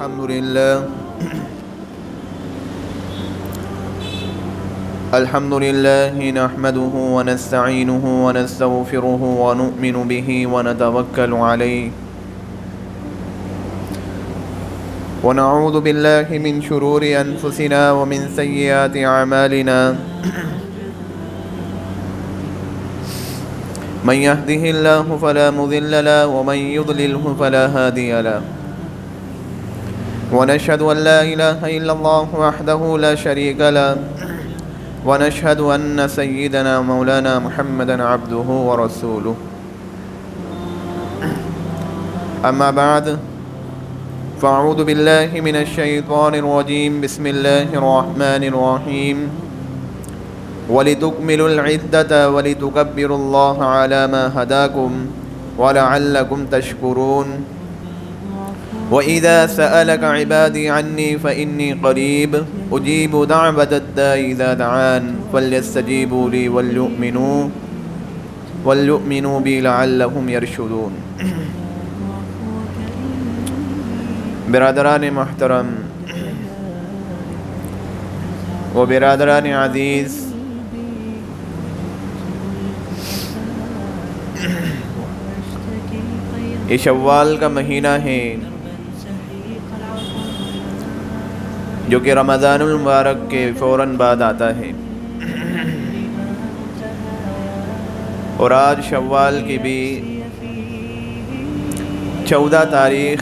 الحمد لله نحمده ونستعينه ونستغفره ونؤمن به ونتوكل عليه ونعوذ بالله من شرور أنفسنا ومن سيئات أعمالنا من يهده الله فلا مضل له ومن يضلله فلا هادي له ونشهد أن لا إله إلا الله وحده لا شريك له ونشهد أن سيدنا مولانا محمدا عبده ورسوله أما بعد فأعوذ بالله من الشيطان الرجيم بسم الله الرحمن الرحيم وَلِتُكْمِلُوا الْعِدَّةَ وَلِتُكَبِّرُوا اللَّهَ عَلَى مَا هَدَاكُمْ وَلَعَلَّكُمْ تَشْكُرُونَ وَإِذَا سَأَلَكَ عِبَادِي عَنِّي فَإِنِّي قَرِيبٌ أُجِيبُ دَعْوَةَ الدَّاعِ إِذَا دَعَانِ فَلْيَسْتَجِيبُوا لِي وَلْيُؤْمِنُوا بِي لَعَلَّهُمْ يَرْشُدُونَ۔ برادران محترم و برادران عزیز، یہ شوال کا مہینہ ہے جو کہ رمضان المبارک کے فوراً بعد آتا ہے، اور آج شوال کی بھی 14 تاریخ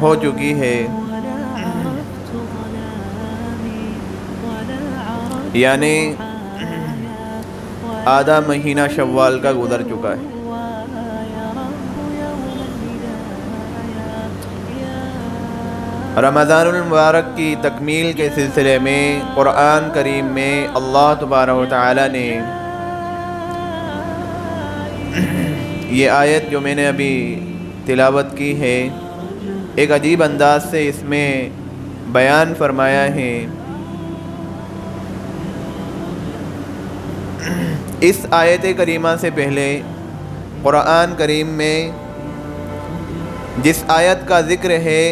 ہو چکی ہے، یعنی آدھا مہینہ شوال کا گزر چکا ہے۔ رمضان المبارک کی تکمیل کے سلسلے میں قرآن کریم میں اللہ تبارک و تعالی نے یہ آیت جو میں نے ابھی تلاوت کی ہے ایک عجیب انداز سے اس میں بیان فرمایا ہے۔ اس آیت کریمہ سے پہلے قرآن کریم میں جس آیت کا ذکر ہے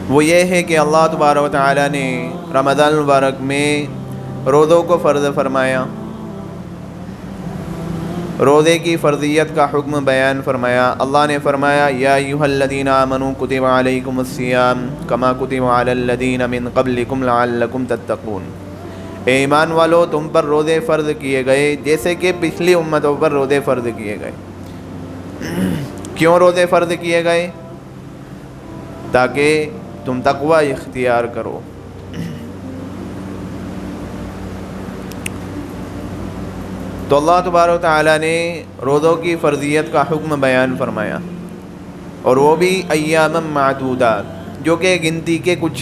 وہ یہ ہے کہ اللہ تبارک و تعالی نے رمضان المبارک میں روزوں کو فرض فرمایا، روزے کی فرضیت کا حکم بیان فرمایا۔ اللہ نے فرمایا یا ایھا الذین آمنوا کتب علیکم الصیام کما کتب علی الذین من قبلکم لعلکم تتقون۔ اے ایمان والو، تم پر روزے فرض کیے گئے جیسے کہ پچھلی امتوں پر روزے فرض کیے گئے۔ کیوں روزے فرض کیے گئے؟ تاکہ تم تقوی اختیار کرو۔ تو اللہ تبارک و تعالیٰ نے روزوں کی فرضیت کا حکم بیان فرمایا، اور وہ بھی ایام معدودات، جو کہ گنتی کے کچھ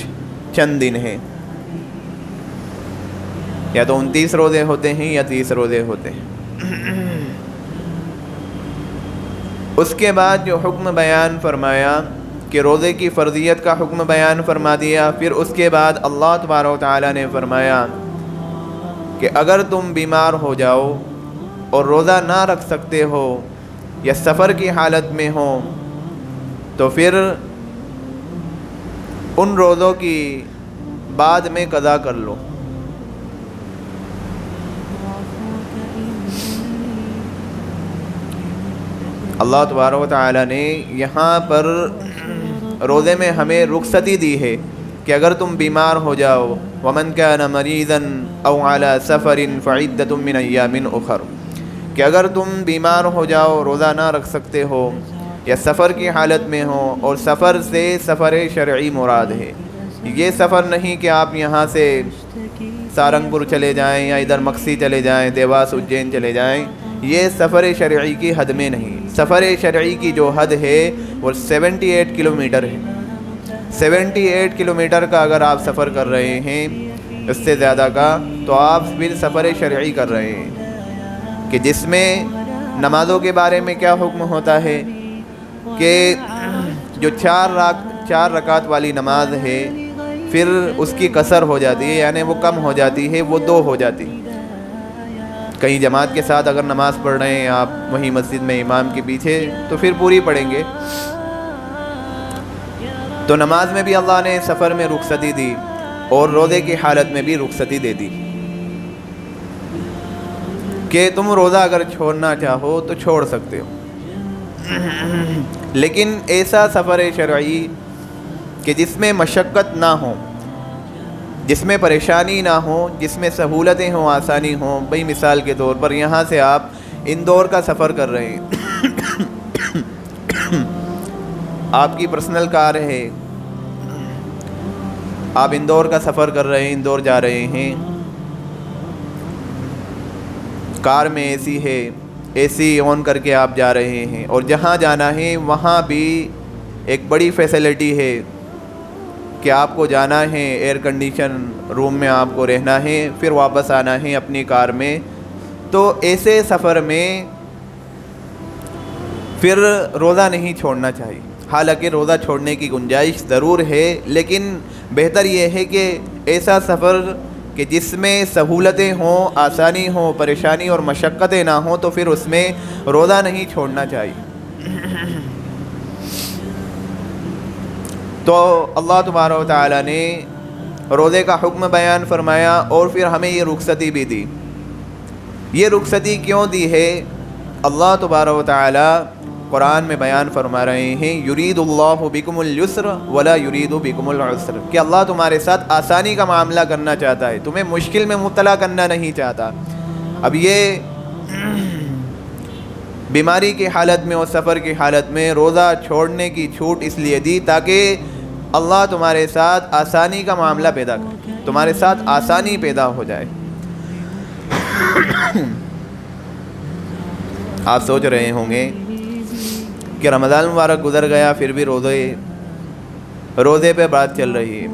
چند دن ہیں، یا تو 29 روزے ہوتے ہیں یا 30 روزے ہوتے ہیں۔ اس کے بعد جو حکم بیان فرمایا کہ روزے کی فرضیت کا حکم بیان فرما دیا، پھر اس کے بعد اللہ تبارک و تعالیٰ نے فرمایا کہ اگر تم بیمار ہو جاؤ اور روزہ نہ رکھ سکتے ہو یا سفر کی حالت میں ہو تو پھر ان روزوں کی بعد میں قضا کر لو۔ اللہ تبارک و تعالیٰ نے یہاں پر روزے میں ہمیں رخصتی دی ہے کہ اگر تم بیمار ہو جاؤ وَمَنْ كَانَ مَرِيضًا أَوْ عَلَى سَفَرٍ فَعِدَّةٌ مِّنْ أَيَّامٍ أُخَرَ، کہ اگر تم بیمار ہو جاؤ، روزہ نہ رکھ سکتے ہو یا سفر کی حالت میں ہو، اور سفر سے سفر شرعی مراد ہے، یہ سفر نہیں کہ آپ یہاں سے سارنگپور چلے جائیں یا ادھر مکسی چلے جائیں، دیواس اجین چلے جائیں، یہ سفر شرعی کی حد میں نہیں۔ سفر شرعی کی جو حد ہے وہ 78 کلومیٹر ہے۔ 78 کلومیٹر کا اگر آپ سفر کر رہے ہیں، اس سے زیادہ کا، تو آپ پھر سفر شرعی کر رہے ہیں، کہ جس میں نمازوں کے بارے میں کیا حکم ہوتا ہے کہ جو 4 رکعت والی نماز ہے پھر اس کی قصر ہو جاتی ہے، یعنی وہ کم ہو جاتی ہے، وہ 2 ہو جاتی ہے۔ کہیں جماعت کے ساتھ اگر نماز پڑھ رہے ہیں آپ وہیں مسجد میں امام کے پیچھے تو پھر پوری پڑھیں گے۔ تو نماز میں بھی اللہ نے سفر میں رخصتی دی اور روزے کی حالت میں بھی رخصتی دے دی کہ تم روزہ اگر چھوڑنا چاہو تو چھوڑ سکتے ہو، لیکن ایسا سفر شرعی کہ جس میں مشقت نہ ہو، جس میں پریشانی نہ ہو، جس میں سہولتیں ہوں، آسانی ہوں۔ بھئی مثال کے طور پر یہاں سے آپ اندور کا سفر کر رہے ہیں، آپ کی پرسنل کار ہے، آپ اندور کا سفر کر رہے ہیں، اندور جا رہے ہیں، کار میں اے سی ہے، اے سی آن کر کے آپ جا رہے ہیں، اور جہاں جانا ہے وہاں بھی ایک بڑی فیسلٹی ہے کہ آپ کو جانا ہے ایئر کنڈیشن روم میں، آپ کو رہنا ہے، پھر واپس آنا ہے اپنی کار میں۔ تو ایسے سفر میں پھر روزہ نہیں چھوڑنا چاہیے، حالانکہ روزہ چھوڑنے کی گنجائش ضرور ہے، لیکن بہتر یہ ہے کہ ایسا سفر کہ جس میں سہولتیں ہوں، آسانی ہوں، پریشانی اور مشقتیں نہ ہوں، تو پھر اس میں روزہ نہیں چھوڑنا چاہیے۔ تو اللہ تبارک و تعالیٰ نے روزے کا حکم بیان فرمایا اور پھر ہمیں یہ رخصتی بھی دی۔ یہ رخصتی کیوں دی ہے؟ اللہ تبارک و تعالیٰ قرآن میں بیان فرما رہے ہیں، یرید اللہ بکم اليسر ولا یرید بکم العسر، کہ اللہ تمہارے ساتھ آسانی کا معاملہ کرنا چاہتا ہے، تمہیں مشکل میں مبتلا کرنا نہیں چاہتا۔ اب یہ بیماری کی حالت میں اور سفر کی حالت میں روزہ چھوڑنے کی چھوٹ اس لیے دی تاکہ اللہ تمہارے ساتھ آسانی کا معاملہ پیدا کرے، تمہارے ساتھ آسانی پیدا ہو جائے۔ آپ سوچ رہے ہوں گے کہ رمضان مبارک گزر گیا پھر بھی روزے پہ بات چل رہی ہے۔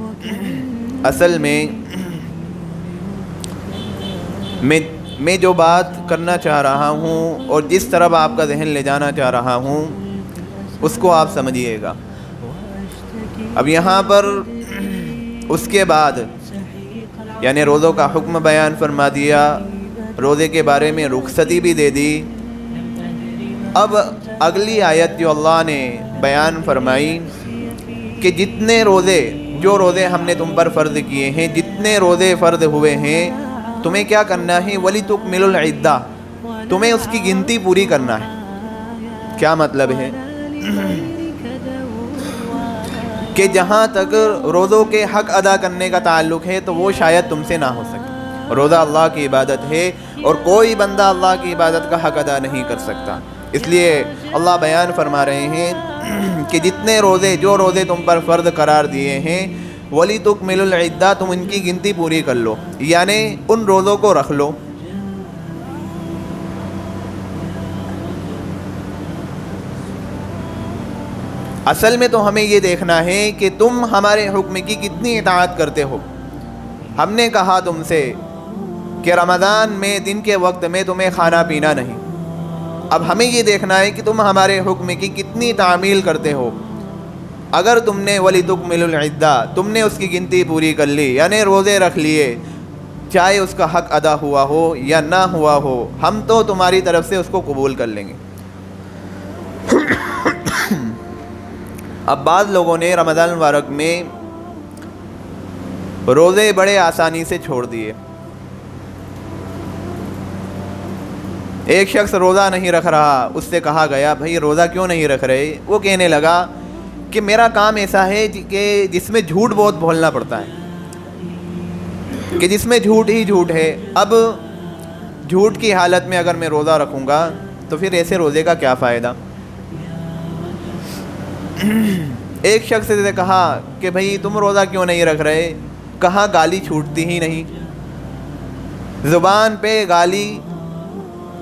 اصل میں جو بات کرنا چاہ رہا ہوں اور جس طرف آپ کا ذہن لے جانا چاہ رہا ہوں اس کو آپ سمجھیے گا۔ اب یہاں پر اس کے بعد یعنی روزوں کا حکم بیان فرما دیا، روزے کے بارے میں رخصتی بھی دے دی۔ اب اگلی آیت جو اللہ نے بیان فرمائی کہ جو روزے ہم نے تم پر فرض کیے ہیں، جتنے روزے فرض ہوئے ہیں، تمہیں کیا کرنا ہے؟ وَلِتُكْمِلُوا الْعِدَّةَ، تمہیں اس کی گنتی پوری کرنا ہے۔ کیا مطلب ہے؟ کہ جہاں تک روزوں کے حق ادا کرنے کا تعلق ہے تو وہ شاید تم سے نہ ہو سکے۔ روزہ اللہ کی عبادت ہے اور کوئی بندہ اللہ کی عبادت کا حق ادا نہیں کر سکتا، اس لیے اللہ بیان فرما رہے ہیں کہ جو روزے تم پر فرض قرار دیے ہیں، وَلِتُكْمِلُوا الْعِدَّةَ، تم ان کی گنتی پوری کر لو، یعنی ان روزوں کو رکھ لو۔ اصل میں تو ہمیں یہ دیکھنا ہے کہ تم ہمارے حکم کی کتنی اطاعت کرتے ہو۔ ہم نے کہا تم سے کہ رمضان میں دن کے وقت میں تمہیں کھانا پینا نہیں، اب ہمیں یہ دیکھنا ہے کہ تم ہمارے حکم کی کتنی تعمیل کرتے ہو۔ اگر تم نے وَلِتُكْمِلُوا الْعِدَّةَ، تم نے اس کی گنتی پوری کر لی، یعنی روزے رکھ لیے، چاہے اس کا حق ادا ہوا ہو یا نہ ہوا ہو، ہم تو تمہاری طرف سے اس کو قبول کر لیں گے۔ اب بعض لوگوں نے رمضان المبارک میں روزے بڑے آسانی سے چھوڑ دیے۔ ایک شخص روزہ نہیں رکھ رہا، اس سے کہا گیا بھائی روزہ کیوں نہیں رکھ رہے؟ وہ کہنے لگا کہ میرا کام ایسا ہے کہ جس میں جھوٹ بہت بولنا پڑتا ہے، کہ جس میں جھوٹ ہی جھوٹ ہے۔ اب جھوٹ کی حالت میں اگر میں روزہ رکھوں گا تو پھر ایسے روزے کا کیا فائدہ؟ ایک شخص سے کہا کہ بھائی تم روزہ کیوں نہیں رکھ رہے؟ کہا گالی چھوٹتی ہی نہیں، زبان پہ گالی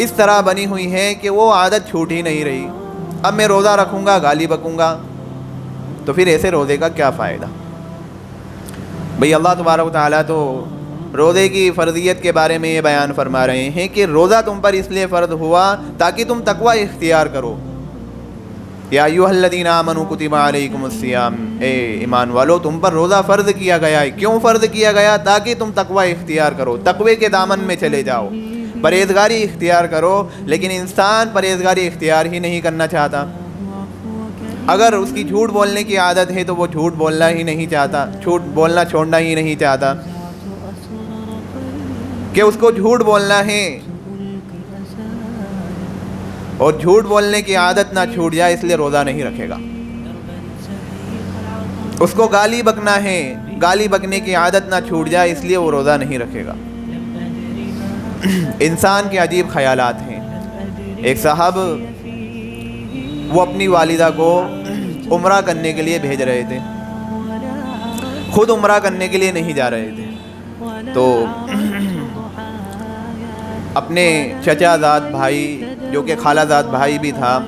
اس طرح بنی ہوئی ہے کہ وہ عادت چھوٹ ہی نہیں رہی، اب میں روزہ رکھوں گا گالی بکوں گا تو پھر ایسے روزے کا کیا فائدہ؟ بھئی اللہ تبارک و تعالیٰ تو روزے کی فرضیت کے بارے میں یہ بیان فرما رہے ہیں کہ روزہ تم پر اس لیے فرض ہوا تاکہ تم تقوی اختیار کرو۔ یا ایھا الذین آمنوا کتب علیکم الصیام، اے ایمان والو تم پر روزہ فرض کیا گیا ہے۔ کیوں فرض کیا گیا؟ تاکہ تم تقوی اختیار کرو، تقوی کے دامن میں چلے جاؤ۔ پرہیزگاری اختیار کرو، لیکن انسان پرہیزگاری اختیار ہی نہیں کرنا چاہتا۔ اگر اس کی جھوٹ بولنے کی عادت ہے تو وہ جھوٹ بولنا ہی نہیں چاہتا، جھوٹ بولنا چھوڑنا ہی نہیں چاہتا کہ اس کو جھوٹ بولنا ہے، اور جھوٹ بولنے کی عادت نہ چھوٹ جائے اس لیے روزہ نہیں رکھے گا۔ اس کو گالی بکنا ہے، گالی بکنے کی عادت نہ چھوٹ جائے اس لیے وہ روزہ نہیں رکھے گا۔ انسان کے عجیب خیالات ہیں۔ ایک صاحب وہ اپنی والدہ کو عمرہ کرنے کے لیے بھیج رہے تھے، خود عمرہ کرنے کے لیے نہیں جا رہے تھے، تو اپنے چچا زاد بھائی جو کہ خالہ زاد بھائی بھی تھا،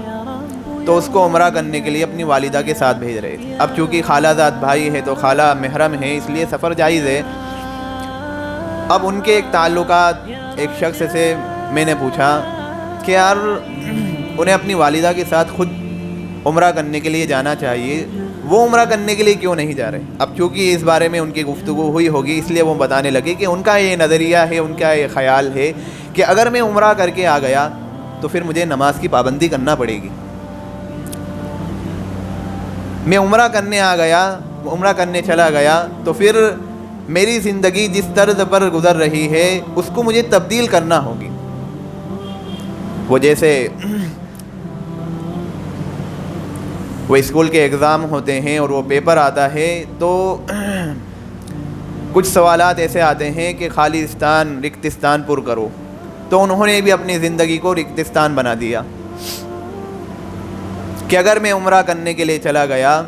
تو اس کو عمرہ کرنے کے لیے اپنی والدہ کے ساتھ بھیج رہے تھے۔ اب چونکہ خالہ زاد بھائی ہے تو خالہ محرم ہے، اس لیے سفر جائز ہے۔ اب ان کے ایک تعلقات ایک شخص سے میں نے پوچھا کہ یار انہیں اپنی والدہ کے ساتھ خود عمرہ کرنے کے لیے جانا چاہیے، وہ عمرہ کرنے کے لیے کیوں نہیں جا رہے؟ اب چونکہ اس بارے میں ان کی گفتگو ہوئی ہوگی، اس لیے وہ بتانے لگے کہ ان کا یہ نظریہ ہے، ان کا یہ خیال ہے کہ اگر میں عمرہ کر کے آ گیا تو پھر مجھے نماز کی پابندی کرنا پڑے گی۔ میں عمرہ کرنے آ گیا، عمرہ کرنے چلا گیا تو پھر میری زندگی جس طرز پر گزر رہی ہے اس کو مجھے تبدیل کرنا ہوگی۔ وہ جیسے وہ اسکول کے ایگزام ہوتے ہیں اور وہ پیپر آتا ہے تو کچھ سوالات ایسے آتے ہیں کہ خالستان رکتستان پر کرو، تو انہوں نے بھی اپنی زندگی کو رکتستان بنا دیا کہ اگر میں عمرہ کرنے کے لیے چلا گیا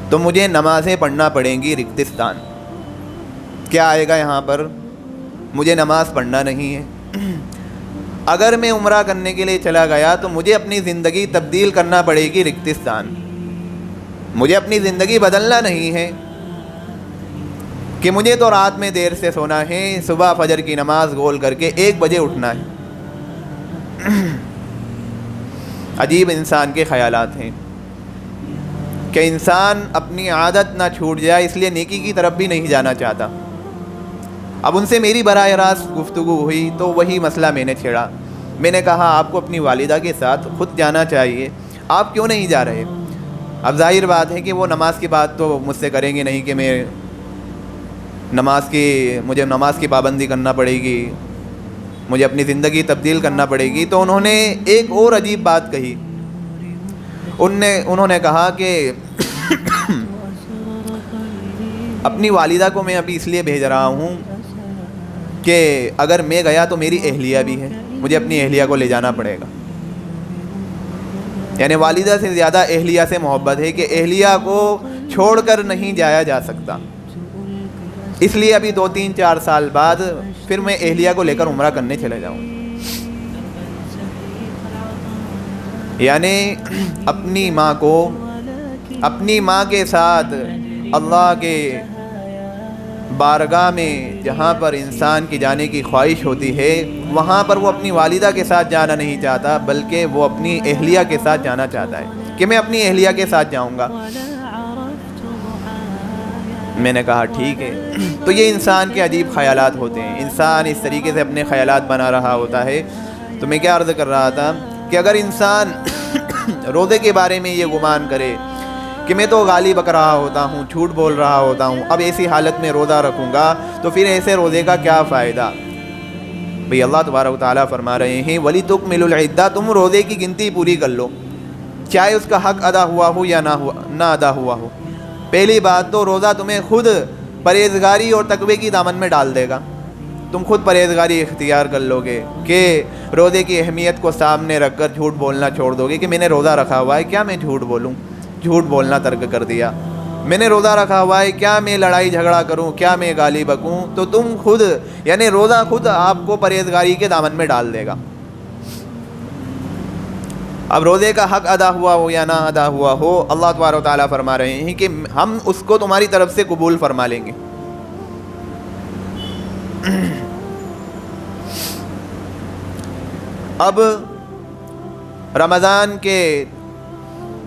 تو مجھے نمازیں پڑھنا پڑیں گی رکتستان۔ کیا آئے گا یہاں پر؟ مجھے نماز پڑھنا نہیں ہے۔ اگر میں عمرہ کرنے کے لیے چلا گیا تو مجھے اپنی زندگی تبدیل کرنا پڑے گی رکتستان، مجھے اپنی زندگی بدلنا نہیں ہے کہ مجھے تو رات میں دیر سے سونا ہے، صبح فجر کی نماز گول کر کے 1 بجے اٹھنا ہے۔ عجیب انسان کے خیالات ہیں کہ انسان اپنی عادت نہ چھوٹ جائے اس لیے نیکی کی طرف بھی نہیں جانا چاہتا۔ اب ان سے میری براہ راست گفتگو ہوئی تو وہی مسئلہ میں نے چھیڑا۔ میں نے کہا آپ کو اپنی والدہ کے ساتھ خود جانا چاہیے، آپ کیوں نہیں جا رہے؟ اب ظاہر بات ہے کہ وہ نماز کی بات تو مجھ سے کریں گے نہیں کہ مجھے نماز کی پابندی کرنا پڑے گی، مجھے اپنی زندگی تبدیل کرنا پڑے گی۔ تو انہوں نے ایک اور عجیب بات کہی، انہوں نے کہا کہ اپنی والدہ کو میں ابھی اس لیے بھیج رہا ہوں کہ اگر میں گیا تو میری اہلیہ بھی ہے، مجھے اپنی اہلیہ کو لے جانا پڑے گا۔ یعنی والدہ سے زیادہ اہلیہ سے محبت ہے کہ اہلیہ کو چھوڑ کر نہیں جایا جا سکتا، اس لیے ابھی 2-3-4 سال بعد پھر میں اہلیہ کو لے کر عمرہ کرنے چلے جاؤں۔ یعنی اپنی ماں کے ساتھ اللہ کے بارگاہ میں جہاں پر انسان کی جانے کی خواہش ہوتی ہے وہاں پر وہ اپنی والدہ کے ساتھ جانا نہیں چاہتا، بلکہ وہ اپنی اہلیہ کے ساتھ جانا چاہتا ہے کہ میں اپنی اہلیہ کے ساتھ جاؤں گا۔ میں نے کہا ٹھیک ہے۔ تو یہ انسان کے عجیب خیالات ہوتے ہیں، انسان اس طریقے سے اپنے خیالات بنا رہا ہوتا ہے۔ تو میں کیا عرض کر رہا تھا کہ اگر انسان روزے کے بارے میں یہ گمان کرے کہ میں تو گالی بک رہا ہوتا ہوں، جھوٹ بول رہا ہوتا ہوں، اب ایسی حالت میں روزہ رکھوں گا تو پھر ایسے روزے کا کیا فائدہ؟ بھئی اللہ تبارک و تعالیٰ فرما رہے ہیں وَلِتُكْمِلُوا الْعِدَّةَ، تم روزے کی گنتی پوری کر لو، چاہے اس کا حق ادا ہوا ہو یا نہ ادا ہوا ہو۔ پہلی بات تو روزہ تمہیں خود پرہیزگاری اور تقوی کی دامن میں ڈال دے گا، تم خود پرہیزگاری اختیار کر لو گے کہ روزے کی اہمیت کو سامنے رکھ کر جھوٹ بولنا چھوڑ دو گے کہ میں نے روزہ رکھا ہوا ہے، کیا میں جھوٹ بولوں؟ جھوٹ بولنا ترک کر دیا۔ میں نے روزہ رکھا ہوا ہے، کیا میں لڑائی جھگڑا کروں، کیا میں گالی بکوں؟ تو تم خود یعنی روزہ خود آپ کو پرہیزگاری کے دامن میں ڈال دے گا۔ اب روزے کا حق ادا ہوا ہو یا نہ ادا ہوا ہو، اللہ تبارک و تعالیٰ فرما رہے ہیں کہ ہم اس کو تمہاری طرف سے قبول فرما لیں گے۔ اب رمضان کے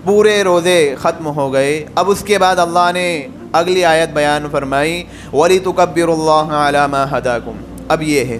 پورے روزے ختم ہو گئے، اب اس کے بعد اللہ نے اگلی آیت بیان فرمائی وَلِتُكَبِّرُوا اللَّهَ عَلَى مَا هَدَاكُمْ۔ اب یہ ہے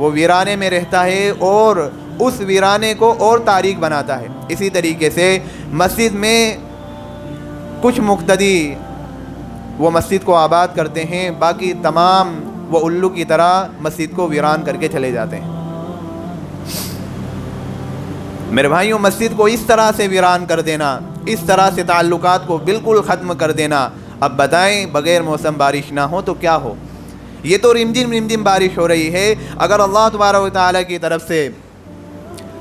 وہ ویرانے میں رہتا ہے اور اس ویرانے کو اور تاریک بناتا ہے۔ اسی طریقے سے مسجد میں کچھ مقتدی وہ مسجد کو آباد کرتے ہیں، باقی تمام وہ الو کی طرح مسجد کو ویران کر کے چلے جاتے ہیں۔ میرے بھائیوں، مسجد کو اس طرح سے ویران کر دینا، اس طرح سے تعلقات کو بالکل ختم کر دینا، اب بتائیں بغیر موسم بارش نہ ہو تو کیا ہو؟ یہ تو رمجم رمجم بارش ہو رہی ہے، اگر اللہ تبارک و تعالیٰ کی طرف سے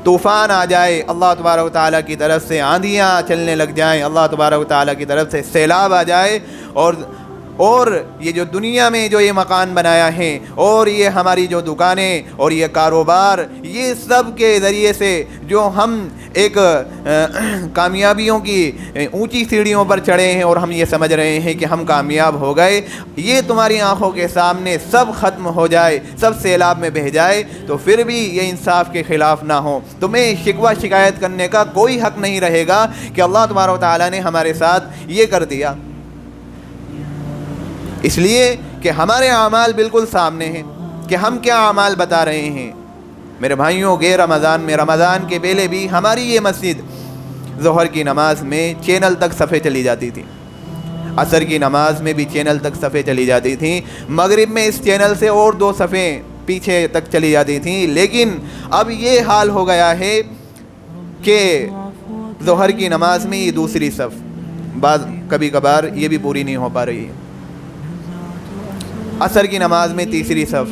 طوفان آ جائے، اللہ تبارک و تعالیٰ کی طرف سے آندھیاں چلنے لگ جائیں، اللہ تبارک و تعالیٰ کی طرف سے سیلاب آ جائے، اور یہ جو دنیا میں جو یہ مکان بنایا ہے اور یہ ہماری جو دکانیں اور یہ کاروبار، یہ سب کے ذریعے سے جو ہم ایک کامیابیوں کی اونچی سیڑھیوں پر چڑھے ہیں اور ہم یہ سمجھ رہے ہیں کہ ہم کامیاب ہو گئے، یہ تمہاری آنکھوں کے سامنے سب ختم ہو جائے، سب سیلاب میں بہہ جائے، تو پھر بھی یہ انصاف کے خلاف نہ ہو، تمہیں شکوہ شکایت کرنے کا کوئی حق نہیں رہے گا کہ اللہ تبارک و تعالیٰ نے ہمارے ساتھ یہ کر دیا، اس لیے کہ ہمارے اعمال بالکل سامنے ہیں کہ ہم کیا اعمال بتا رہے ہیں۔ میرے بھائیوں، غیر رمضان میں، رمضان کے پہلے بھی ہماری یہ مسجد ظہر کی نماز میں چینل تک صفیں چلی جاتی تھی، عصر کی نماز میں بھی چینل تک صفیں چلی جاتی تھیں، مغرب میں اس چینل سے اور 2 صفیں پیچھے تک چلی جاتی تھیں، لیکن اب یہ حال ہو گیا ہے کہ ظہر کی نماز میں یہ دوسری صف کبھی کبھار یہ بھی پوری نہیں ہو پا رہی ہے، عصر کی نماز میں تیسری صف،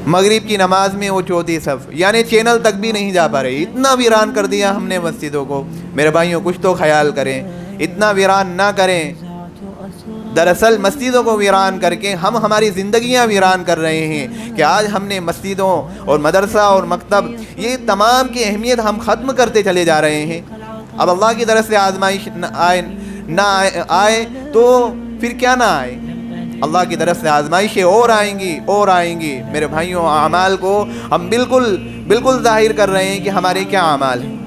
مغرب کی نماز میں وہ چوتھی صف، یعنی چینل تک بھی نہیں جا پا رہی۔ اتنا ویران کر دیا ہم نے مسجدوں کو۔ میرے بھائیوں، کچھ تو خیال کریں، اتنا ویران نہ کریں۔ دراصل مسجدوں کو ویران کر کے ہم ہماری زندگیاں ویران کر رہے ہیں کہ آج ہم نے مسجدوں اور مدرسہ اور مکتب، یہ تمام کی اہمیت ہم ختم کرتے چلے جا رہے ہیں۔ اب اللہ کی طرف سے آزمائش نہ آئے تو پھر کیا نہ آئے، اللہ کی طرف سے آزمائشیں اور آئیں گی۔ میرے بھائیوں، اعمال کو ہم بالکل ظاہر کر رہے ہیں کہ ہمارے کیا اعمال ہیں۔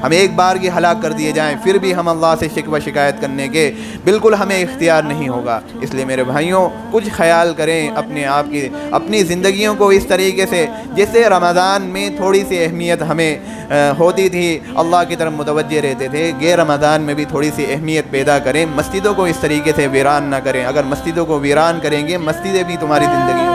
ہم ایک بار کی ہلاک کر دیے جائیں پھر بھی ہم اللہ سے شکوہ شکایت کرنے کے بالکل ہمیں اختیار نہیں ہوگا۔ اس لیے میرے بھائیوں، کچھ خیال کریں اپنے آپ کی، اپنی زندگیوں کو اس طریقے سے، جیسے رمضان میں تھوڑی سی اہمیت ہمیں ہوتی تھی، اللہ کی طرف متوجہ رہتے تھے، غیر رمضان میں بھی تھوڑی سی اہمیت پیدا کریں۔ مسجدوں کو اس طریقے سے ویران نہ کریں، اگر مسجدوں کو ویران کریں گے، مسجدیں بھی تمہاری زندگی